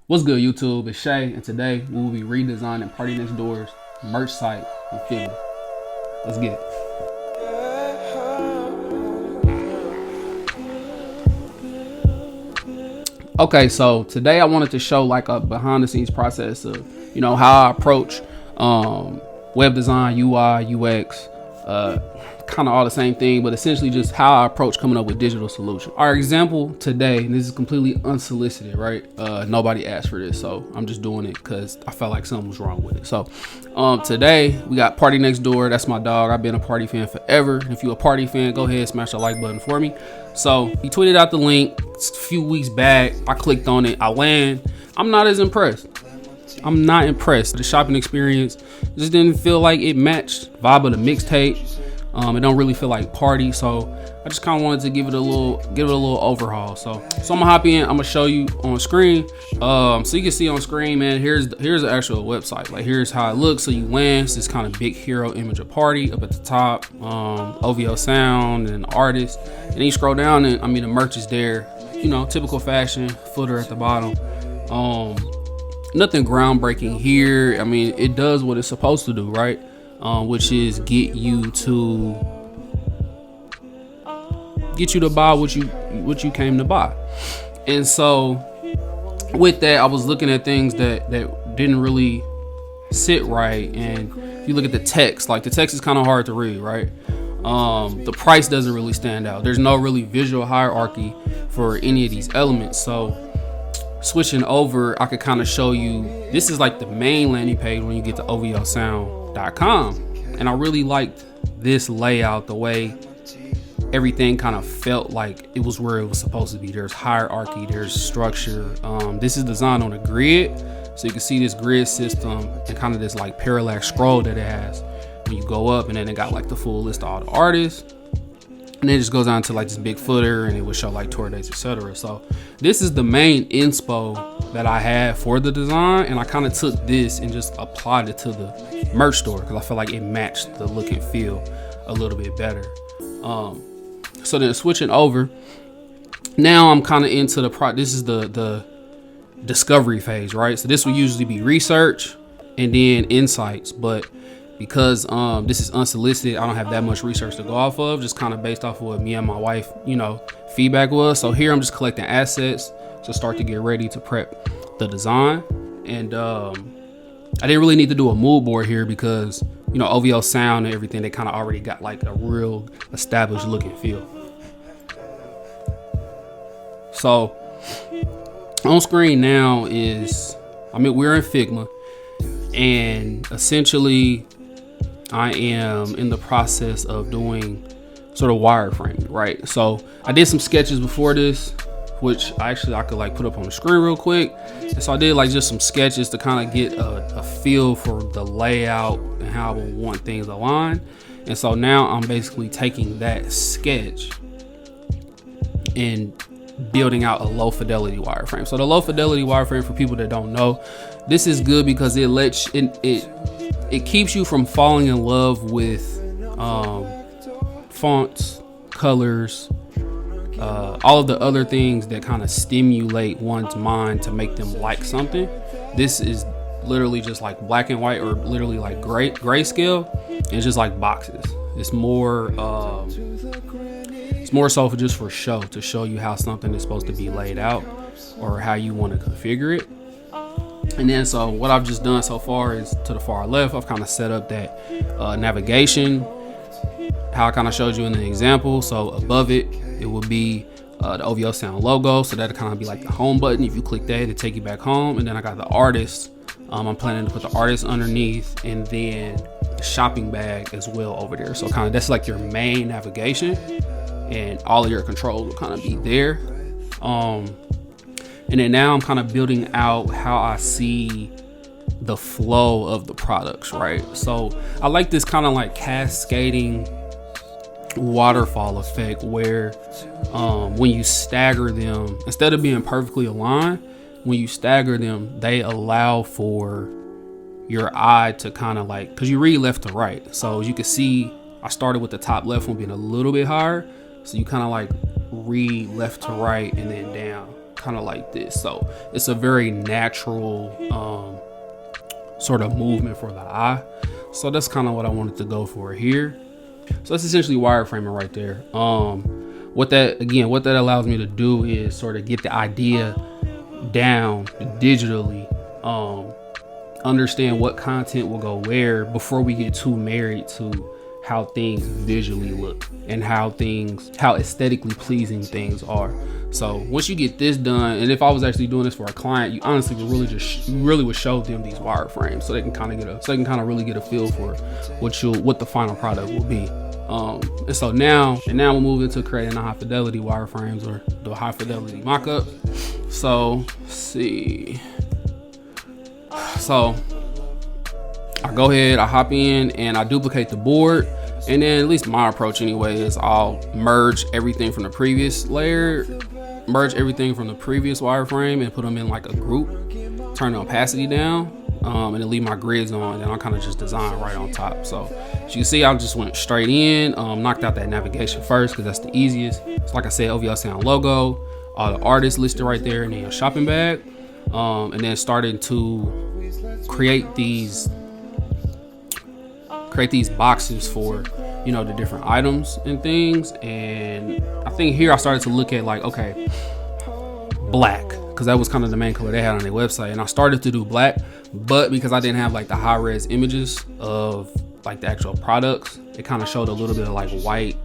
What's good, YouTube? It's Shea, and today we will be redesigning PARTYNEXTDOOR's merch site in Figma. Let's get it. Okay, so today I wanted to show like a behind-the-scenes process of, how I approach web design, UI, UX, kind of all the same thing, but essentially just how I approach coming up with digital solutions. Our example today, and this is completely unsolicited, right? Nobody asked for this, so I'm just doing it because I felt like something was wrong with it. So today we got PARTYNEXTDOOR. That's my dog. I've been a Party fan forever. And if you're a Party fan, go ahead, smash the like button for me. So he tweeted out the link a few weeks back. I clicked on it. I land. I'm not as impressed. I'm not impressed. The shopping experience just didn't feel like it matched the vibe of the mixtape. It don't really feel like party, so I just kind of wanted to give it a little overhaul. So I'm gonna hop in. I'm gonna show you on screen. So you can see on screen, man. Here's the actual website. Like here's how it looks. So you land. It's this kind of big hero image of party up at the top. OVO sound and artist, and then you scroll down, and the merch is there. Typical fashion. Footer at the bottom. Nothing groundbreaking here. It does what it's supposed to do, right? Which is get you to buy what you came to buy. And so with that, I was looking at things that didn't really sit right. And if you look at the text, like the text is kind of hard to read, right? The price doesn't really stand out. There's no really visual hierarchy for any of these elements. So switching over, I could kind of show you, this is like the main landing page when you get to OVOsound.com, and I really liked this layout, the way everything kind of felt like it was where it was supposed to be. There's hierarchy, there's structure. This is designed on a grid, so you can see this grid system and kind of this like parallax scroll that it has when you go up, and then it got like the full list of all the artists. And then it just goes on to like this big footer, and it would show like tour dates, etc. So this is the main inspo that I had for the design, and I kind of took this and just applied it to the merch store because I feel like it matched the look and feel a little bit better. So then switching over, now I'm kind of into this is the discovery phase, right? So this will usually be research and then insights, but because this is unsolicited, I don't have that much research to go off of, just kind of based off of what me and my wife, feedback was. So here I'm just collecting assets to start to get ready to prep the design. And I didn't really need to do a mood board here because, OVO sound and everything, they kind of already got like a real established look and feel. So on screen now is, we're in Figma, and essentially I am in the process of doing sort of wireframing, right? So I did some sketches before this, which I could like put up on the screen real quick. And so I did like just some sketches to kind of get a feel for the layout and how I would want things aligned. And so now I'm basically taking that sketch and building out a low fidelity wireframe. So the low fidelity wireframe, for people that don't know, this is good because it keeps you from falling in love with fonts, colors, all of the other things that kind of stimulate one's mind to make them like something. This is literally just like black and white, or literally like grayscale. It's just like boxes. It's more so just for show, to show you how something is supposed to be laid out or how you want to configure it. And then so what I've just done so far is, to the far left, I've kind of set up that navigation, how I kind of showed you in the example. So above it, it would be the OVO sound logo. So that'll kind of be like the home button. If you click that, it'll take you back home. And then I got the artist. I'm planning to put the artist underneath, and then the shopping bag as well over there. So kind of that's like your main navigation, and all of your controls will kind of be there. And then now I'm kind of building out how I see the flow of the products, right? So I like this kind of like cascading waterfall effect where when you stagger them, instead of being perfectly aligned, when you stagger them, they allow for your eye to kind of like, because you read left to right. So as you can see, I started with the top left one being a little bit higher. So you kind of like read left to right and then down. kind of like this. So it's a very natural sort of movement for the eye. So that's kind of what I wanted to go for here. So that's essentially wireframing right there. What that allows me to do is sort of get the idea down digitally, understand what content will go where before we get too married to how things visually look and how aesthetically pleasing things are. So once you get this done, and if I was actually doing this for a client, you honestly would show them these wireframes so they can kind of really get a feel for what the final product will be. And so now we'll move into creating the high fidelity wireframes, or the high fidelity mock-up. So let's see. So I go ahead, I hop in and I duplicate the board. And then, at least my approach anyway, is I'll merge everything from the previous layer, merge everything from the previous wireframe and put them in like a group, turn the opacity down, and then leave my grids on, and then I'll kind of just design right on top. So as you can see, I just went straight in, knocked out that navigation first because that's the easiest. So like I said, OVL sound logo, all the artists listed right there, and then your shopping bag, and then started to create these boxes for, you know, the different items and things. And I think here I started to look at like, okay, black, because that was kind of the main color they had on their website, and I started to do black, but because I didn't have like the high res images of like the actual products, it kind of showed a little bit of like white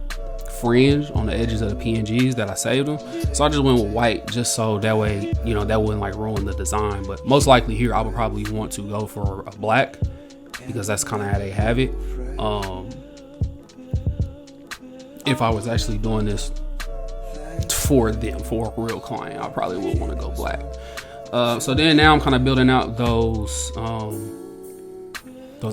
fringe on the edges of the PNGs that I saved them. So I just went with white, just so that way, you know, that wouldn't like ruin the design. But most likely here I would probably want to go for a black, because that's kind of how they have it. If I was actually doing this for them, for a real client, I probably would want to go black. So then now I'm kind of building out those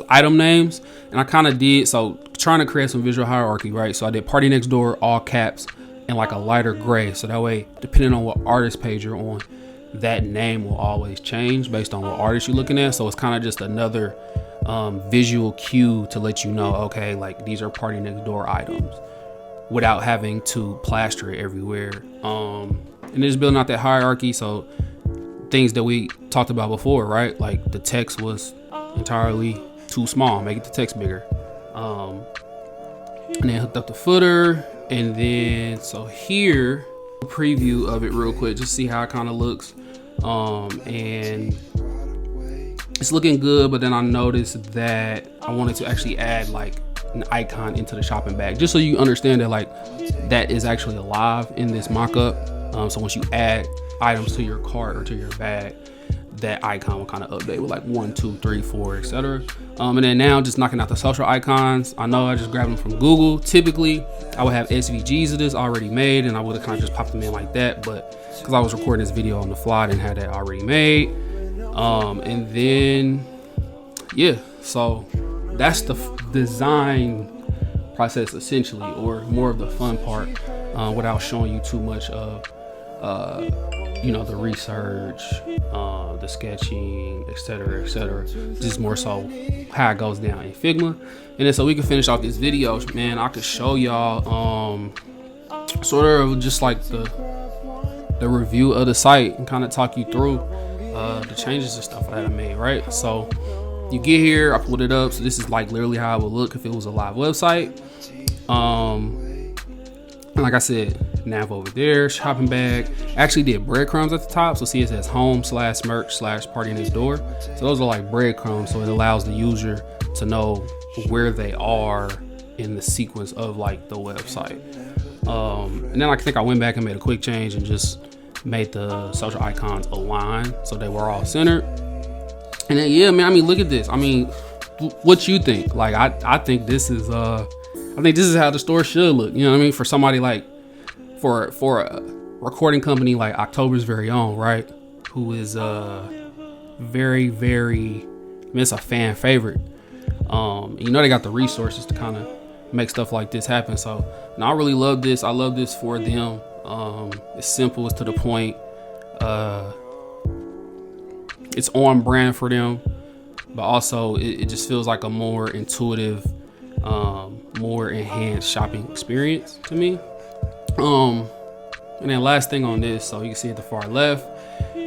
item names, and I kind of did, so trying to create some visual hierarchy, right? So I did PARTYNEXTDOOR, all caps, and like a lighter gray, so that way, depending on what artist page you're on, that name will always change based on what artist you're looking at. So it's kind of just another visual cue to let you know, okay, like these are PARTYNEXTDOOR items, without having to plaster it everywhere. And just building out that hierarchy. So things that we talked about before, right? Like the text was entirely too small, make it the text bigger. And then hooked up the footer. And then, so here, a preview of it real quick, just see how it kind of looks. And it's looking good, but then I noticed that I wanted to actually add like an icon into the shopping bag, just so you understand that like that is actually alive in this mock-up. So once you add items to your cart or to your bag, that icon will kind of update with like 1, 2, 3, 4, etc. And then now just knocking out the social icons. I know I just grabbed them from Google. Typically I would have SVGs of this already made, and I would have kind of just popped them in like that, but because I was recording this video on the fly, I didn't have that already made. And then yeah, so that's the design process essentially, or more of the fun part, without showing you too much of you know, the research, the sketching, etc., etc. Just more so how it goes down in Figma. And then so we can finish off this video, man, I could show y'all sort of just like the review of the site, and kind of talk you through the changes and stuff that I made, right? So you get here, I pulled it up, so this is like literally how it would look if it was a live website. And like I said, nav over there, shopping bag. I actually did breadcrumbs at the top, so see it says home/merch/PARTYNEXTDOOR. So those are like breadcrumbs, so it allows the user to know where they are in the sequence of like the website. And then I think I went back and made a quick change and just made the social icons align so they were all centered. And then yeah, man, I mean, look at this. I mean, what you think? Like I think this is how the store should look. You know what I mean? For somebody like, for a recording company like October's very own, right? Who is very, very, I mean, it's a fan favorite. You know, they got the resources to kind of make stuff like this happen. So and I really love this. I love this for them. It's simple, it's to the point. It's on brand for them, but also it just feels like a more intuitive, more enhanced shopping experience to me. And then last thing on this, so you can see at the far left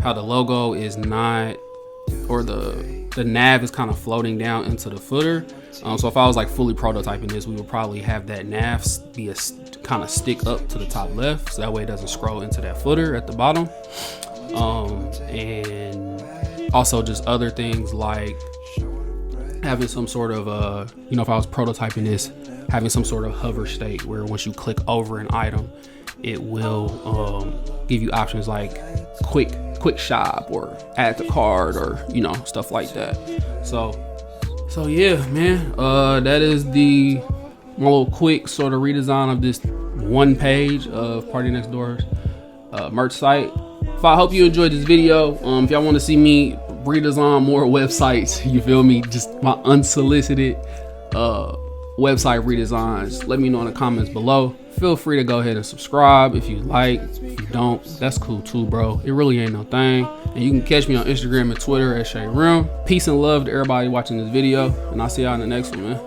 how the logo is not, or the nav is kind of floating down into the footer. So if I was like fully prototyping this, we would probably have that nav be a kind of stick up to the top left, so that way it doesn't scroll into that footer at the bottom. And also just other things like having some sort of you know, if I was prototyping this, having some sort of hover state where once you click over an item, it will give you options like quick shop or add to cart, or you know, stuff like that. So yeah, man, that is my little quick sort of redesign of this one page of PARTYNEXTDOOR's merch site. So I hope you enjoyed this video. If y'all want to see me redesign more websites, you feel me, just my unsolicited website redesigns, let me know in the comments below. Feel free to go ahead and subscribe if you like. If you don't, that's cool too, bro. It really ain't no thing. And you can catch me on Instagram and Twitter at Shea Rhim. Peace and love to everybody watching this video, and I'll see y'all in the next one, man.